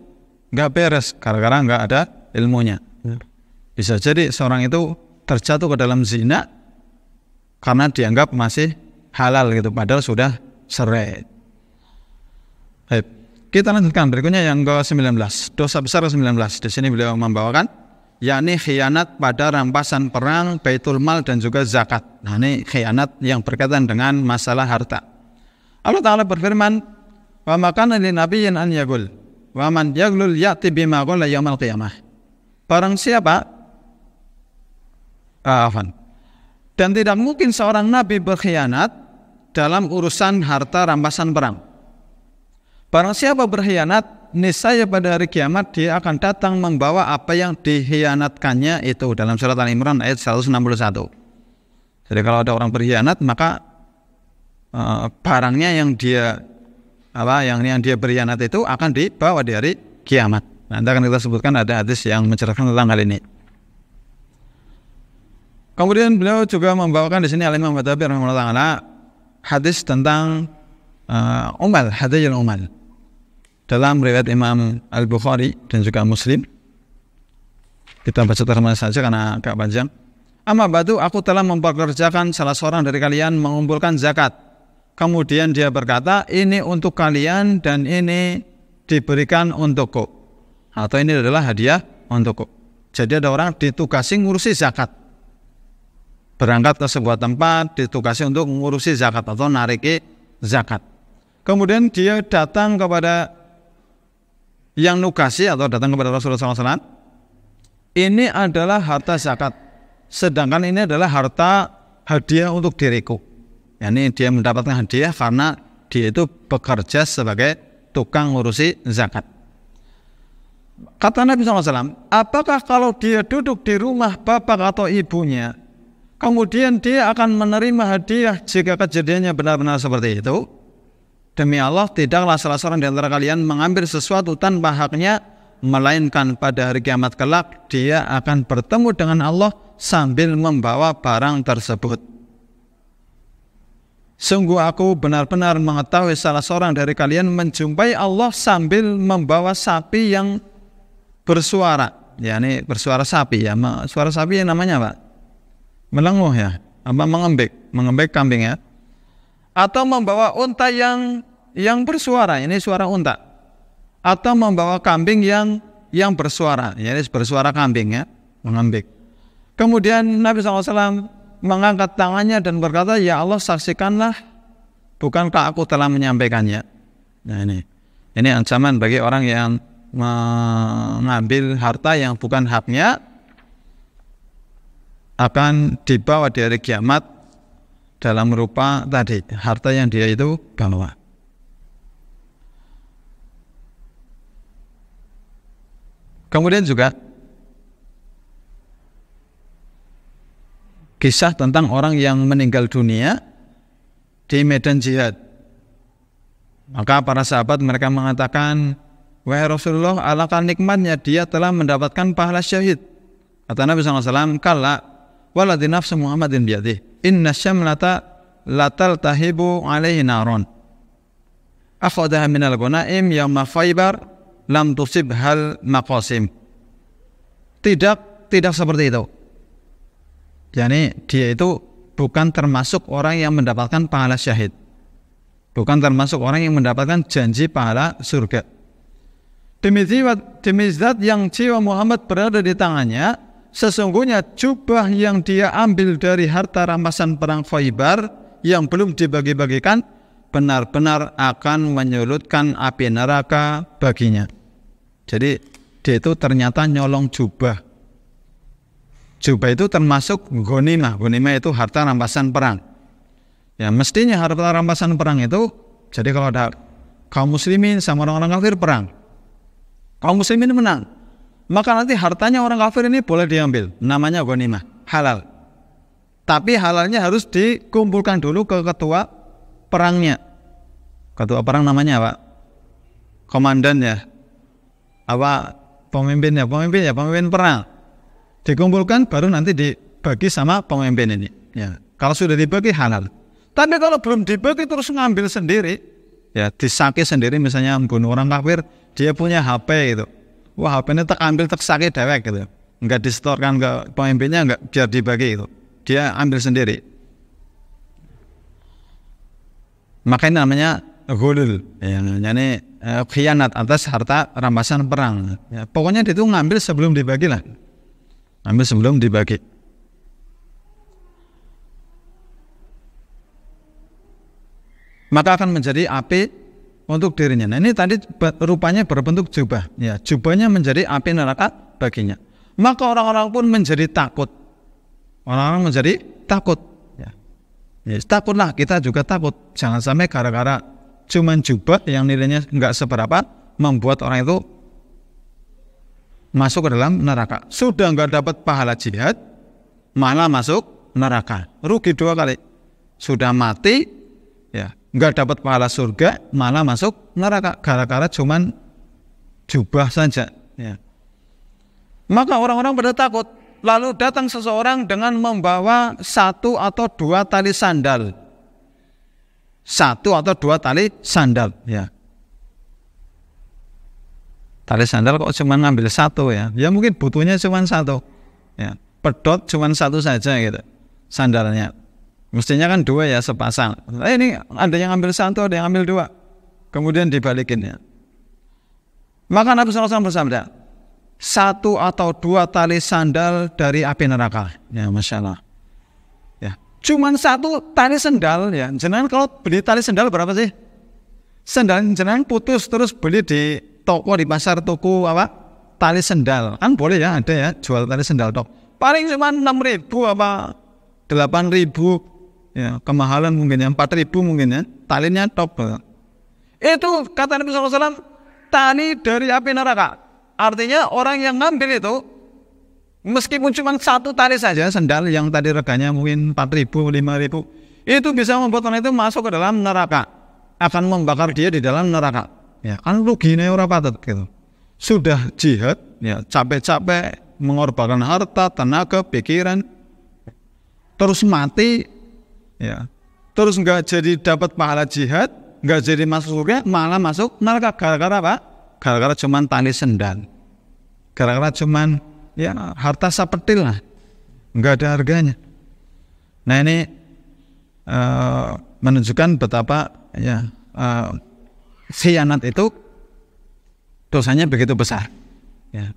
nggak beres gara-gara nggak ada ilmunya. Bisa jadi seorang itu terjatuh ke dalam zina karena dianggap masih halal gitu, padahal sudah cerai. Baik. Kita lanjutkan berikutnya yang ke-19, dosa besar ke-19. Di sini beliau membawakan yakni khianat pada rampasan perang, baitul mal dan juga zakat. Nah, ini khianat yang berkaitan dengan masalah harta. Allah Ta'ala berfirman, "Wa makana lin nabiyyin an yaqul, wa man yaghlul ya'ti bima qala yaumil qiyamah." Barang siapa dan tidak mungkin seorang nabi berkhianat dalam urusan harta rampasan perang. Barang siapa berkhianat, niscaya pada hari kiamat dia akan datang membawa apa yang dikhianatkannya itu, dalam surat Al-Imran ayat 161. Jadi kalau ada orang berkhianat, maka barangnya yang dia berkhianat itu akan dibawa di hari kiamat. Nanti akan kita sebutkan ada hadis yang menceritakan tentang hal ini. Kemudian beliau juga membawakan di sini Al-Imam Badawi rahimahullah taala hadis tentang hadayul umal. Dalam riwayat Imam Al-Bukhari dan juga Muslim. Kita baca terjemahan saja karena agak panjang. Amma ba'du, aku telah mempekerjakan salah seorang dari kalian mengumpulkan zakat. Kemudian dia berkata, ini untuk kalian dan ini diberikan untukku. Atau ini adalah hadiah untukku. Jadi ada orang ditugasi ngurusi zakat. Berangkat ke sebuah tempat, ditugasi untuk mengurusi zakat atau nariki zakat. Kemudian dia datang kepada yang nugasi atau datang kepada Rasulullah SAW. Ini adalah harta zakat, sedangkan ini adalah harta hadiah untuk diriku. Yani dia mendapatkan hadiah karena dia itu bekerja sebagai tukang ngurusi zakat. Kata Nabi SAW, apakah kalau dia duduk di rumah bapak atau ibunya, kemudian dia akan menerima hadiah jika kejadiannya benar-benar seperti itu? Demi Allah, tidaklah salah seorang di antara kalian mengambil sesuatu tanpa haknya, melainkan pada hari kiamat kelak dia akan bertemu dengan Allah sambil membawa barang tersebut. Sungguh aku benar-benar mengetahui salah seorang dari kalian menjumpai Allah sambil membawa sapi yang bersuara. Ya, ini bersuara sapi ya. Suara sapi yang namanya apa? Melenguh ya. Apa mengembek kambing ya. Atau membawa unta yang bersuara. Ini suara unta. Atau membawa kambing yang bersuara. Ya, ini bersuara kambing ya. Mengembek. Kemudian Nabi SAW mengangkat tangannya dan berkata, ya Allah saksikanlah, bukankah aku telah menyampaikannya. Nah ini ancaman bagi orang yang mengambil harta yang bukan haknya, akan dibawa di hari kiamat dalam rupa tadi, harta yang dia itu bawa. Kemudian juga kisah tentang orang yang meninggal dunia di medan jihad. Maka para sahabat mereka mengatakan, wahai Rasulullah, alangkah nikmatnya dia telah mendapatkan pahala syahid. Kata Nabi SAW, kalla waladhi nafsu Muhammadin biyadih, inna syamlata latal tahibu alaihi naron. Akhadaha minal gunaim yawma Khaybar lam tusib hal maqasim. Tidak seperti itu. Yani dia itu bukan termasuk orang yang mendapatkan pahala syahid, bukan termasuk orang yang mendapatkan janji pahala surga. Demi zat yang jiwa Muhammad berada di tangannya, sesungguhnya jubah yang dia ambil dari harta rampasan perang Khaybar yang belum dibagi-bagikan benar-benar akan menyulutkan api neraka baginya. Jadi dia itu ternyata nyolong jubah. Jubah itu termasuk ghanimah. Ghanimah itu harta rampasan perang. Ya, mestinya harta rampasan perang itu, jadi kalau ada kaum muslimin sama orang-orang kafir perang, kaum muslimin menang, maka nanti hartanya orang kafir ini boleh diambil. Namanya ghanimah, halal. Tapi halalnya harus dikumpulkan dulu ke ketua perangnya. Ketua perang namanya apa? Komandan ya. Apa? Pemimpin perang. Dikumpulkan baru nanti dibagi sama pemimpin ini. Ya, kalau sudah dibagi halal. Tapi kalau belum dibagi terus ngambil sendiri, ya disaki sendiri, misalnya membunuh orang kafir, dia punya HP gitu. Wah, HP-nya tak ambil tak saki dewek gitu. Enggak disetorkan ke pemimpinnya, enggak biar dibagi itu. Dia ambil sendiri. Maka ini namanya ghulul. Ya, yani khianat atas harta rampasan perang. Ya, pokoknya dia itu ngambil sebelum dibagi lah. Ambil sebelum dibagi. Maka akan menjadi api untuk dirinya. Nah, ini tadi rupanya berbentuk jubah. Ya, jubahnya menjadi api neraka baginya. Maka orang-orang pun menjadi takut. Orang-orang menjadi takut. Ya, takutlah, kita juga takut. Jangan sampai gara-gara cuman jubah yang nilainya enggak seberapa membuat orang itu masuk ke dalam neraka. Sudah enggak dapat pahala jihad, malah masuk neraka. Rugi dua kali. Sudah mati, ya, enggak dapat pahala surga, malah masuk neraka gara-gara cuman jubah saja. Ya. Maka orang-orang pada takut. Lalu datang seseorang dengan membawa 1 atau 2 tali sandal. 1 atau 2 tali sandal. Ya. Tali sandal kok cuma ngambil 1 ya? Ya mungkin butuhnya cuma 1. Ya, pedot cuma 1 saja gitu sandalnya. Mestinya kan 2 ya sepasang. Ini ada yang ambil 1, ada yang ambil 2. Kemudian dibalikin ya. Maka Nabi SAW bersabda, 1 atau 2 tali sandal dari api neraka. Ya, Masya Allah. Ya, cuma 1 tali sandal ya. Jenengan kalau beli tali sandal berapa sih? Sandal jenengan putus terus beli di toko, di pasar toko apa? Tali sendal. Kan boleh ya, ada ya jual tali sendal tok. Paling cuma 6.000 apa 8.000 ya, kemahalan mungkin ya, 4.000 mungkin ya. Talinya top. Itu kata Nabi SAW, tali dari api neraka. Artinya orang yang ngambil itu meskipun cuma 1 tali saja sendal yang tadi reganya mungkin 4.000, 5.000, itu bisa membuat orang itu masuk ke dalam neraka. Akan membakar dia di dalam neraka. Ya, kan ruginya orang patut gitu. Sudah jihad, ya capek-capek mengorbankan harta, tenaga, pikiran, terus mati, ya terus nggak jadi dapat pahala jihad, nggak jadi masuk surga, malah masuk neraka. Gara-gara apa? Gara-gara cuman tali sendal, gara-gara cuman ya harta sapetil lah, nggak ada harganya. Nah ini menunjukkan betapa ya khianat itu dosanya begitu besar. Ya.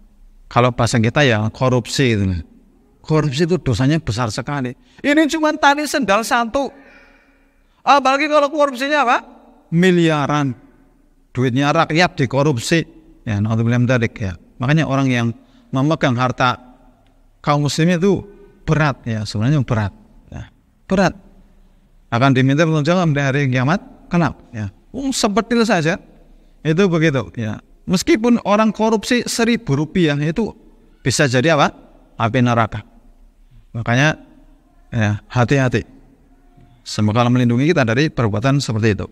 Kalau bahasa kita ya korupsi itu. Korupsi itu dosanya besar sekali. Ini cuma tali sendal satu. Apalagi kalau korupsinya apa? Miliaran. Duitnya rakyat dikorupsi. Ya, naudzubillah min dzalik ya. Makanya orang yang memegang harta kaum muslimin itu berat ya, sebenarnya berat. Ya, berat. Akan diminta pertanggungjawaban di hari kiamat. Kenapa? Ya. Seperti saja. Itu begitu ya. Meskipun orang korupsi Rp1.000 itu bisa jadi apa? Api neraka. Makanya ya, hati-hati. Semoga Allah melindungi kita dari perbuatan seperti itu.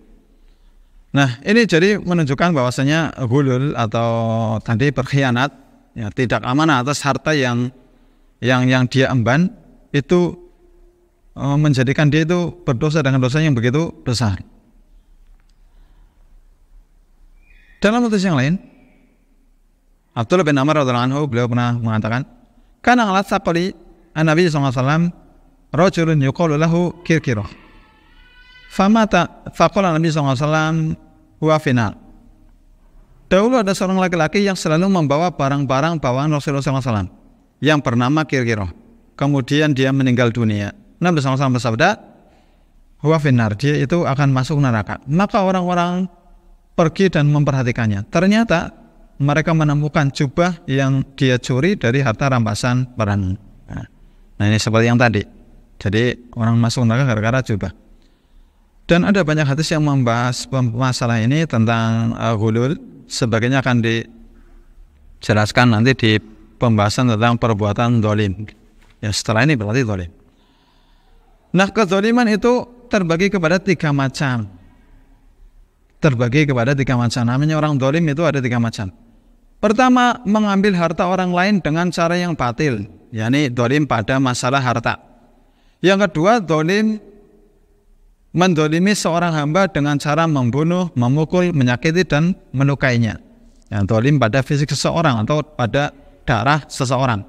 Nah, ini jadi menunjukkan bahwasanya ghulul atau tadi berkhianat, ya, tidak amanah atas harta yang dia emban itu menjadikan dia itu berdosa dengan dosa yang begitu besar. Dalam hadis yang lain, Abdullah bin Amr radhiyallahu anhu beliau pernah mengatakan, "Kana ala saqali an-nabi sallallahu alaihi wasallam rajulun yuqalu lahu Kirkirah. Famata faqala Nabi sallallahu alaihi wasallam huwa final." Dahulu ada seorang laki-laki yang selalu membawa barang-barang bawaan Rasulullah SAW yang bernama Kirkirah. Kemudian dia meninggal dunia. Nabi SAW bersabda, huwa finnar, dia itu akan masuk neraka. Maka orang-orang pergi dan memperhatikannya. Ternyata mereka menemukan jubah yang dia curi dari harta rampasan barang. Nah ini seperti yang tadi. Jadi orang masuk neraka gara-gara jubah. Dan ada banyak hadis yang membahas masalah ini tentang ghulul. Sebagainya akan dijelaskan nanti di pembahasan tentang perbuatan zalim. Ya setelah ini berarti zalim. Nah kezaliman itu terbagi kepada 3 macam. Namanya orang zalim itu ada 3 macam. Pertama, mengambil harta orang lain dengan cara yang batil, yakni zalim pada masalah harta. Yang kedua, zalim mendolimi seorang hamba dengan cara membunuh, memukul, menyakiti dan melukainya. Yang zalim pada fisik seseorang atau pada darah seseorang.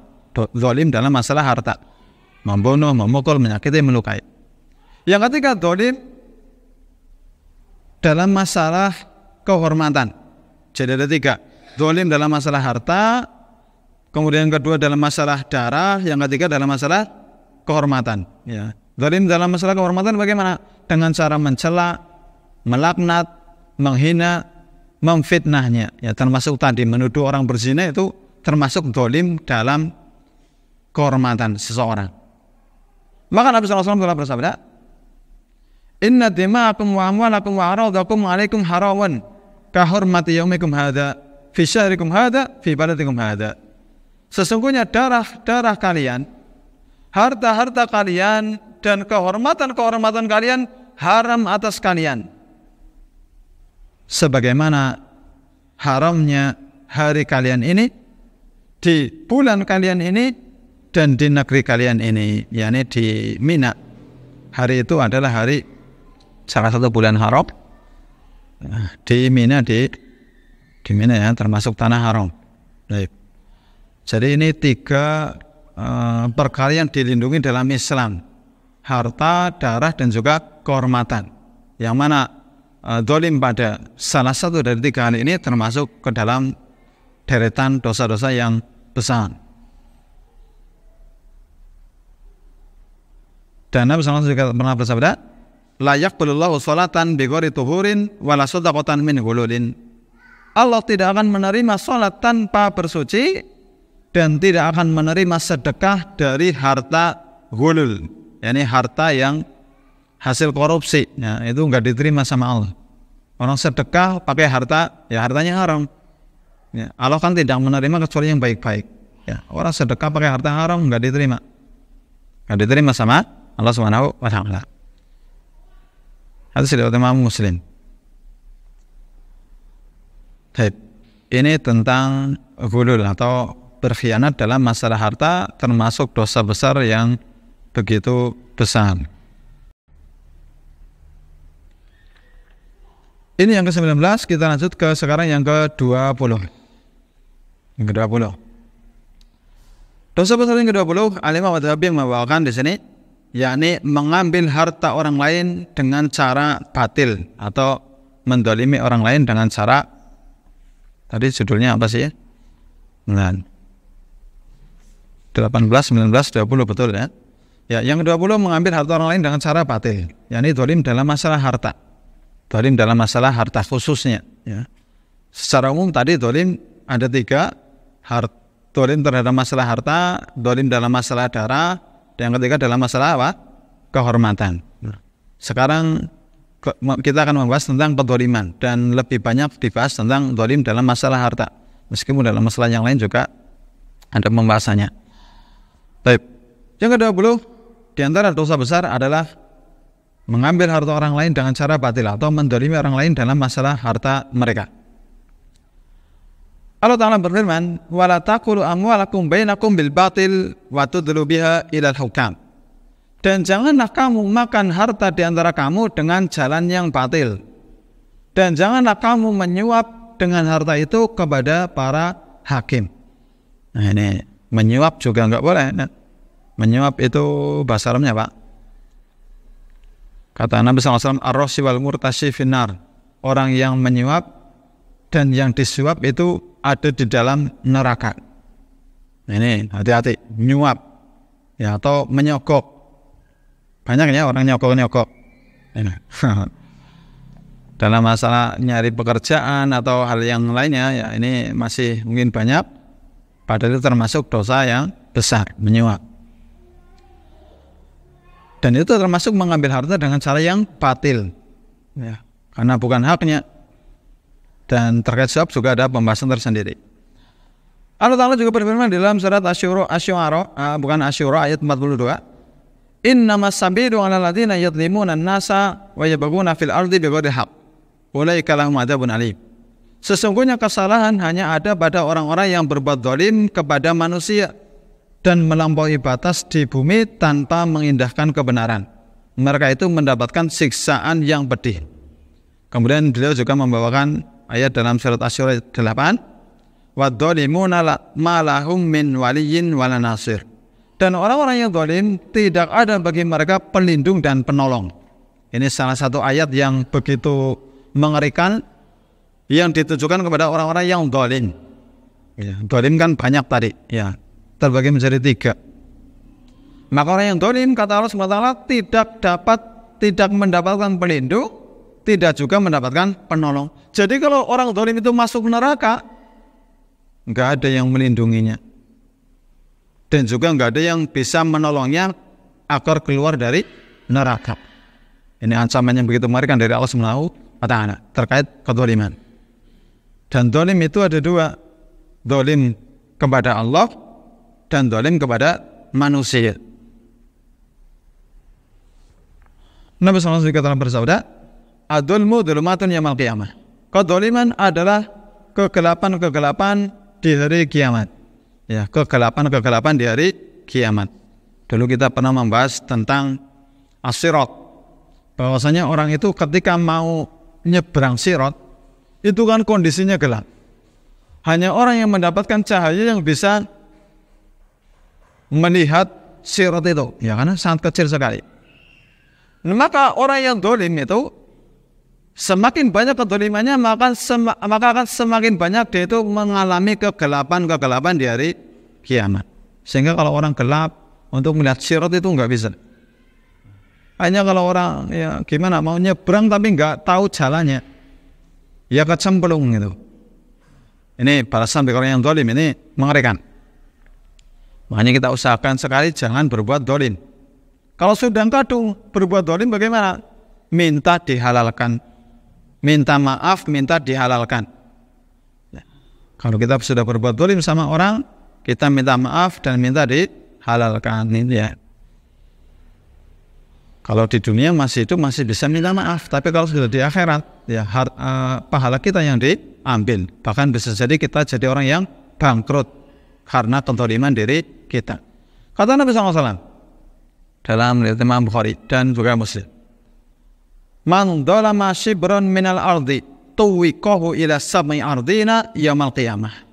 Zalim dalam masalah harta, membunuh, memukul, menyakiti, melukai. Yang ketiga, zalim dalam masalah kehormatan. Jadi ada 3. Zalim dalam masalah harta, kemudian yang kedua dalam masalah darah, yang ketiga dalam masalah kehormatan. Ya. Zalim dalam masalah kehormatan bagaimana? Dengan cara mencela, melaknat, menghina, memfitnahnya. Ya, termasuk tadi menuduh orang berzina itu termasuk zalim dalam kehormatan seseorang. Maka Nabi SAW telah bersabda, inna dima'akum wa amwalakum wa aradakum alaikum harawan kahormati yaumikum hadha fi syahrikum hadha fi baladikum hadha. Sesungguhnya darah kalian, harta-harta kalian dan kehormatan kalian haram atas kalian, sebagaimana haramnya hari kalian ini di bulan kalian ini dan di negeri kalian ini, yakni di Mina. Hari itu adalah hari salah satu bulan haram di Mina, di Mina ya, termasuk tanah haram. Baik. Jadi ini 3 perkara yang dilindungi dalam Islam: harta, darah, dan juga kehormatan. Yang mana zalim pada salah satu dari 3 hal ini termasuk ke dalam deretan dosa-dosa yang besar. Dan Nabi SAW juga pernah bersabda, la yaqbalullahu sholatan bighairi tuhurin wala shadaqatan min ghululin. Allah tidak akan menerima salat tanpa bersuci dan tidak akan menerima sedekah dari harta ghulul, yakni harta yang hasil korupsi. Ya, itu enggak diterima sama Allah. Orang sedekah pakai harta, ya hartanya haram. Ya, Allah kan tidak menerima kecuali yang baik-baik. Ya, orang sedekah pakai harta haram enggak diterima. Enggak diterima sama Allah Subhanahu wa taala. Hadis riwayat Imam Muslim. Baik. Ini tentang ghulul atau berkhianat dalam masalah harta, termasuk dosa besar yang begitu besar. Ini yang ke-19, kita lanjut ke sekarang yang ke-20. Yang ke-20. Dosa besar yang ke-20, Al-Imam Adz-Dzahabi yang membawakan di sini, yakni mengambil harta orang lain dengan cara batil atau mendolimi orang lain dengan cara, tadi judulnya apa sih ya? 18, 19, 20 betul ya. Ya, yang ke-20 mengambil harta orang lain dengan cara batil, yakni dolim dalam masalah harta. Dolim dalam masalah harta khususnya ya. Secara umum tadi dolim ada 3, dolim terhadap masalah harta, dolim dalam masalah darah, dan yang ketiga dalam masalah apa? Kehormatan. Sekarang kita akan membahas tentang kedoliman, dan lebih banyak dibahas tentang dolim dalam masalah harta, meskipun dalam masalah yang lain juga ada pembahasannya. Baik. Yang ke-20 di antara dosa besar adalah mengambil harta orang lain dengan cara batil atau mendolimi orang lain dalam masalah harta mereka. Allah Ta'ala berfirman, "Wala taqulu amwalakum bainakum bil batil wa tudlu biha ilal hukam." Dan janganlah kamu makan harta di antara kamu dengan jalan yang batil. Dan janganlah kamu menyuap dengan harta itu kepada para hakim. Nah ini menyuap juga enggak boleh. Nah, menyuap itu bahasa Arabnya Pak. Kata Nabi SAW, ar-rashi wal murtashi finnar. Orang yang menyuap dan yang disuap itu ada di dalam neraka. Ini hati-hati, menyuap ya, atau menyogok. Banyak ya orang nyogok-nyogok. Dalam masalah nyari pekerjaan atau hal yang lainnya ya, ini masih mungkin banyak. Padahal itu termasuk dosa yang besar, menyuap. Dan itu termasuk mengambil harta dengan cara yang batil ya, karena bukan haknya. Dan terkait suap juga ada pembahasan tersendiri. Allah Ta'ala juga berfirman di dalam surat Asy-Syu'ara ayat 42, "Innamas sabilu 'alal ladzina yadhlimuna an-nasa wa yabghuna fil ardi bighairi haqq. Ulaika lahum adzabun alim." Sesungguhnya kesalahan hanya ada pada orang-orang yang berbuat zalim kepada manusia dan melampaui batas di bumi tanpa mengindahkan kebenaran. Mereka itu mendapatkan siksaan yang pedih. Kemudian beliau juga membawakan ayat dalam surat Asy-Syu'ara 8, "Wadzalimuna ma lahum min waliyyin wala nasir." Dan orang-orang yang zalim tidak ada bagi mereka pelindung dan penolong. Ini salah satu ayat yang begitu mengerikan yang ditujukan kepada orang-orang yang zalim. Ya, zalim kan banyak tadi ya, terbagi menjadi 3. Maka orang yang zalim, kata Allah SWT, tidak mendapatkan pelindung, tidak juga mendapatkan penolong. Jadi kalau orang zalim itu masuk neraka, nggak ada yang melindunginya, dan juga nggak ada yang bisa menolongnya agar keluar dari neraka. Ini ancaman yang begitu mengerikan dari Allah SWT terkait kezaliman. Dan zalim itu ada 2, zalim kepada Allah dan zalim kepada manusia. Nabi SAW telah bersabda, "Adzulmu dzulumatun yaumil qiyamah." Kedzaliman adalah kegelapan-kegelapan di hari kiamat. Ya, kegelapan-kegelapan di hari kiamat. Dulu kita pernah membahas tentang as-sirat. Bahwasanya orang itu ketika mau nyebrang sirat, itu kan kondisinya gelap. Hanya orang yang mendapatkan cahaya yang bisa melihat sirat itu, ya karena sangat kecil sekali. Maka orang yang zalim itu semakin banyak kezalimannya, maka akan semakin banyak dia itu mengalami kegelapan-kegelapan di hari kiamat. Sehingga kalau orang gelap untuk melihat sirat itu nggak bisa. Hanya kalau orang ya gimana mau nyebrang tapi nggak tahu jalannya, ya kecemplung gitu. Ini balasan bagi orang yang zalim, ini mengerikan. Makanya kita usahakan sekali jangan berbuat zalim. Kalau sudah kadung berbuat zalim bagaimana? Minta dihalalkan, minta maaf, minta dihalalkan. Ya. Kalau kita sudah berbuat zalim sama orang, kita minta maaf dan minta dihalalkan. Ini ya. Kalau di dunia masih bisa minta maaf, tapi kalau sudah di akhirat, ya pahala kita yang diambil. Bahkan bisa jadi kita jadi orang yang bangkrut karena kezaliman diri kita. Kata Nabi SAW dalam riwayat Imam Bukhari dan juga Muslim, Man dzalama shibran minal ardi tuwiqahu ila sab'i ardina yaumil qiyamah.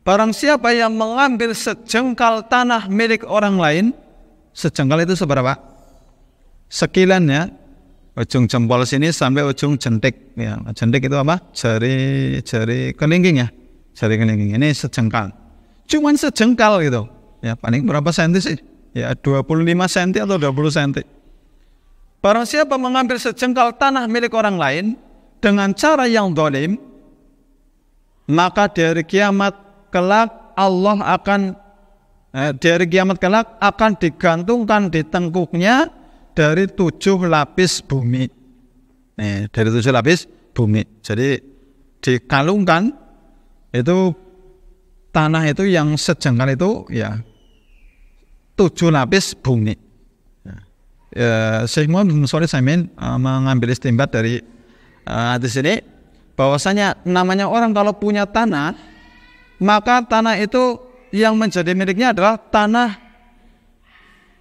Barang siapa yang mengambil sejengkal tanah milik orang lain, sejengkal itu seberapa? Sekilan ya, ujung jempol sini sampai ujung jentik. Ya, jentik itu apa? Jari kelingking ya, jari kelingking. Ini sejengkal. Cuman sejengkal gitu. Ya, paling berapa senti sih? Ya, 25 senti atau 20 senti. Barang siapa mengambil sejengkal tanah milik orang lain dengan cara yang zalim, maka dari kiamat kelak Allah akan digantungkan di tengkuknya dari 7 lapis bumi. Dari 7 lapis bumi. Jadi dikalungkan itu tanah itu yang sejengkal itu ya 7 lapis bumi. Syekh Muhammad bin Shalih Al-Utsaimin mengambil istinbat dari hadis ini bahwasanya namanya orang kalau punya tanah, maka tanah itu yang menjadi miliknya adalah tanah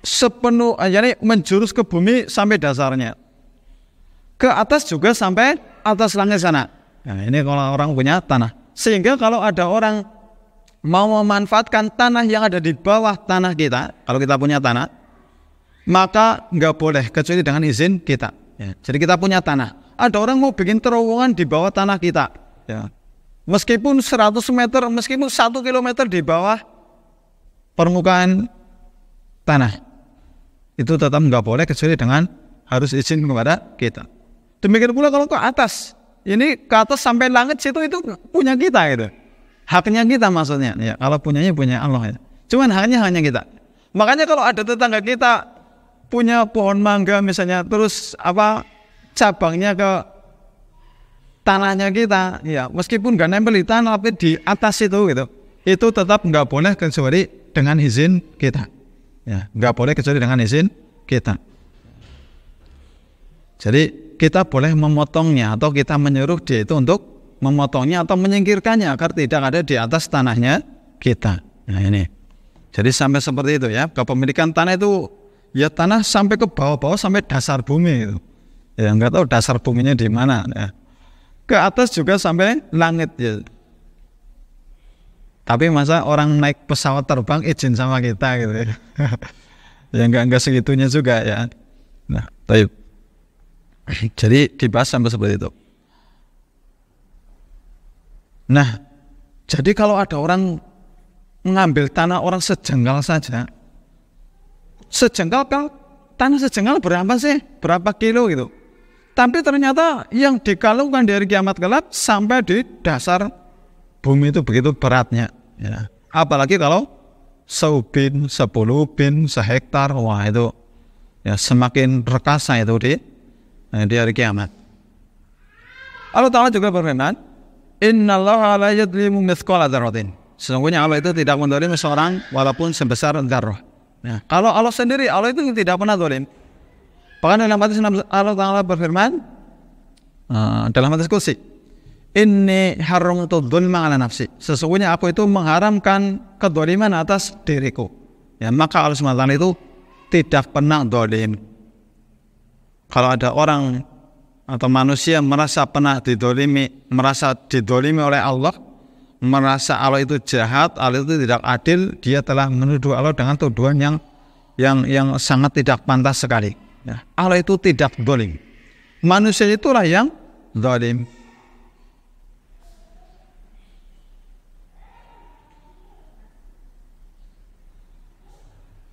sepenuh, jadi menjurus ke bumi sampai dasarnya, ke atas juga sampai atas langit sana. Nah, ini kalau orang punya tanah, sehingga kalau ada orang mau memanfaatkan tanah yang ada di bawah tanah kita, kalau kita punya tanah, maka nggak boleh kecuali dengan izin kita. Ya, jadi kita punya tanah, ada orang mau bikin terowongan di bawah tanah kita, ya, meskipun 100 meter, meskipun 1 kilometer di bawah permukaan tanah, itu tetap nggak boleh kecuali dengan harus izin kepada kita. Demikian pula kalau ke atas, ini ke atas sampai langit situ itu punya kita gitu. Haknya kita maksudnya, ya, kalau punyanya punya Allah ya. Cuman haknya hanya kita. Makanya kalau ada tetangga kita punya pohon mangga misalnya, terus cabangnya ke tanahnya kita, ya meskipun nggak nempel di tanah tapi di atas itu gitu, itu tetap nggak boleh kecuali dengan izin kita. Ya, nggak boleh kecuali dengan izin kita. Jadi kita boleh memotongnya atau kita menyuruh dia itu untuk memotongnya atau menyingkirkannya agar tidak ada di atas tanahnya kita. Nah ini. Jadi sampai seperti itu ya. Kepemilikan tanah itu ya tanah sampai ke bawah-bawah sampai dasar bumi itu. Ya nggak tahu dasar buminya di mana. Ya. Ke atas juga sampai langit ya. Tapi masa orang naik pesawat terbang izin sama kita gitu ya. Ya enggak segitunya juga ya. Nah, baik. Jadi dibahas sampai seperti itu. Nah, jadi kalau ada orang mengambil tanah orang sejengkal saja, sejengkal kan tanah sejengkal berapa sih? Berapa kilo gitu? Tapi ternyata yang dikalungkan dari kiamat kelak sampai di dasar bumi itu begitu beratnya. Ya. Apalagi kalau seubin, 10 bin, sehektar, wah itu ya semakin rekasa itu di hari kiamat. Allah Ta'ala juga berfirman, Innallaha la yadlimu mithqala dzarratin. Sesungguhnya Allah itu tidak menzalimi seorang walaupun sebesar dzarrah. Nah, kalau Allah sendiri, Allah itu tidak pernah zalim. Bahkan dalam hadis Allah Ta'ala berfirman dalam hadis qudsi, Inni haramtu dzulma 'ala nafsi. Sesungguhnya aku itu mengharamkan kedzaliman atas diriku. Ya, maka Allah SWT itu tidak pernah zalim. Kalau ada orang atau manusia merasa pernah didolimi, merasa didolimi oleh Allah, merasa Allah itu jahat, Allah itu tidak adil, dia telah menuduh Allah dengan tuduhan yang sangat tidak pantas sekali. Ya, Allah itu tidak zalim. Manusia itulah yang zalim.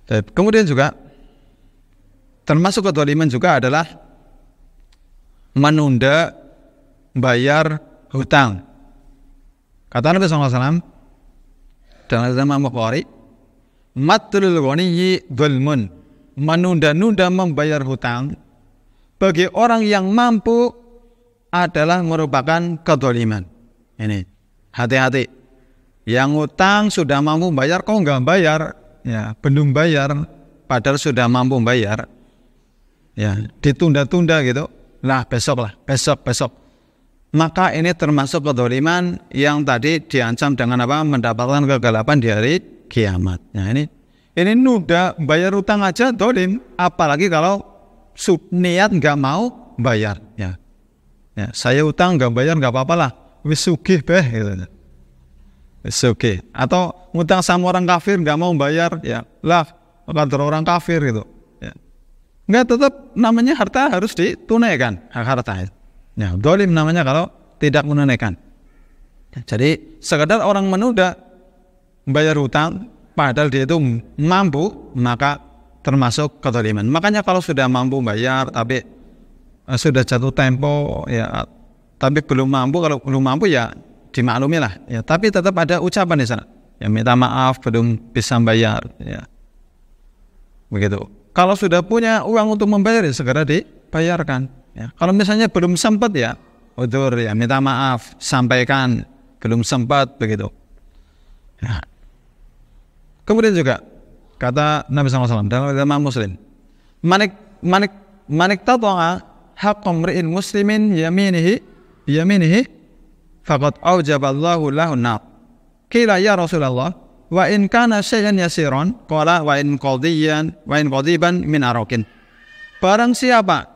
Kemudian juga termasuk kezaliman juga adalah menunda bayar hutang. Kata Nabi SAW dalam Imam Bukhari, matlul ghaniyyi dzulmun, menunda-nunda membayar hutang bagi orang yang mampu adalah merupakan kezaliman. Ini hati-hati. Yang hutang sudah mampu bayar kok nggak bayar, ya belum bayar padahal sudah mampu bayar, ya ditunda-tunda gitu. Besok, maka ini termasuk kedzaliman yang tadi diancam dengan apa? Mendapatkan kegelapan di hari kiamat. Nah ini nunda bayar utang aja zalim, apalagi kalau niat nggak mau bayar. Ya, saya utang nggak bayar nggak apa-apa lah, wis sugih beh gitu. Wis sugih. Atau ngutang sama orang kafir nggak mau bayar, ya lah kantor orang kafir gitu. Ya. Nggak, tetap namanya harta harus ditunaikan, hak harta. Ya, dolim namanya kalau tidak menunaikan. Jadi sekedar orang menunda bayar hutang padahal dia itu mampu, maka termasuk kedoliman. Makanya kalau sudah mampu bayar tapi sudah jatuh tempo ya, tapi belum mampu, kalau belum mampu ya dimaklumi lah ya, tapi tetap ada ucapan di sana ya, minta maaf belum bisa bayar ya, begitu. Kalau sudah punya uang untuk membayar ya segera dibayarkan ya. Kalau misalnya belum sempat ya udzur ya, minta maaf, sampaikan belum sempat, begitu ya. Kemudian juga kata Nabi SAW dalam Imam Muslim, manik tata'a haqqam ri'in muslimin yaminihi faqad aujaballahu lahu an-nar. Qila ya Rasulullah wa in kana syai'an yasiran, qala wa in qadiban min arakin. Barang siapa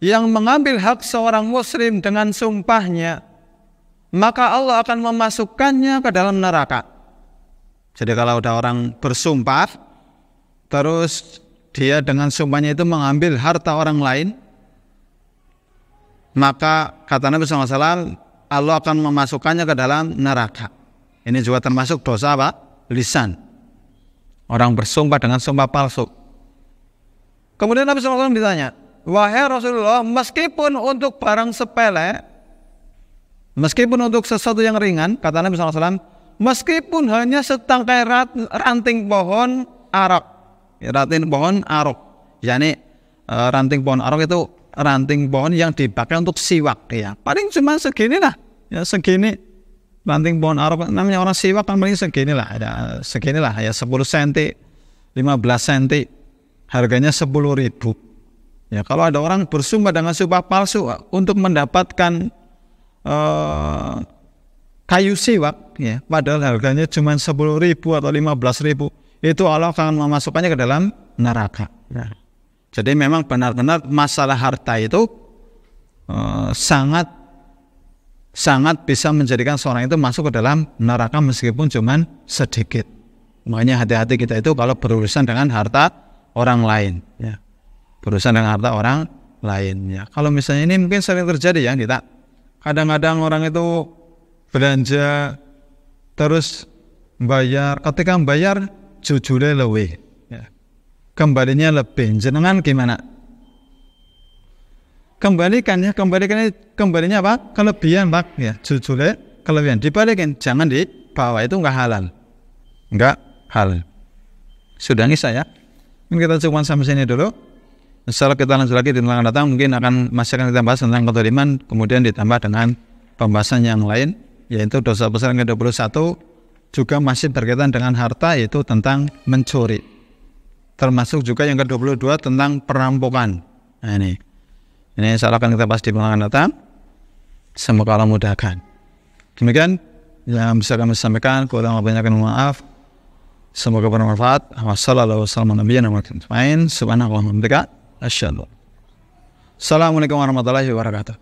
yang mengambil hak seorang muslim dengan sumpahnya, maka Allah akan memasukkannya ke dalam neraka. Jadi kalau ada orang bersumpah, terus dia dengan sumpahnya itu mengambil harta orang lain, maka kata Nabi SAW, Allah akan memasukkannya ke dalam neraka. Ini juga termasuk dosa apa? Lisan. Orang bersumpah dengan sumpah palsu. Kemudian Nabi SAW ditanya, wahai Rasulullah, meskipun untuk barang sepele, meskipun untuk sesuatu yang ringan, kata Nabi SAW, meskipun hanya setangkai ranting pohon arok, ranting pohon arok, yakni ranting pohon arok itu ranting pohon yang dipakai untuk siwak ya, paling cuma segini lah ya, segini ranting pohon arok, namanya orang siwak kan paling segini lah, ada segini lah ya, 10 cm 15 cm, harganya 10.000 ya. Kalau ada orang bersumpah dengan sumpah palsu untuk mendapatkan kayu siwak ya, padahal harganya cuma 10.000 atau 15.000, itu Allah akan memasukkannya ke dalam neraka ya. Jadi memang benar-benar masalah harta itu sangat bisa menjadikan seorang itu masuk ke dalam neraka meskipun cuma sedikit. Makanya hati-hati kita itu kalau berurusan dengan harta orang lain ya, berurusan dengan harta orang lain ya. Kalau misalnya ini mungkin sering terjadi ya, kita kadang-kadang orang itu belanja terus bayar, ketika bayar jujule lebih ya, kembalinya lebih, jenengan gimana? Kembalinya apa? Kelebihan Pak ya, jujule kelebihan, dibalikin, jangan dibawa, itu enggak halal. Sudah nih saya, mungkin kita cukupkan sampai sini dulu. Insyaallah kita lanjut lagi di minggu akan datang, mungkin masih akan kita bahas tentang kezaliman, kemudian ditambah dengan pembahasan yang lain, yaitu dosa besar yang ke-21, juga masih berkaitan dengan harta, yaitu tentang mencuri. Termasuk juga yang ke-22 tentang perampokan. Nah ini insyaallah akan kita bahas di minggu akan datang. Semoga Allah mudahkan. Demikian yang bisa kami sampaikan, kurang lebihnya kami maaf. Semoga bermanfaat. Wassalamualaikum warahmatullahi wabarakatuh.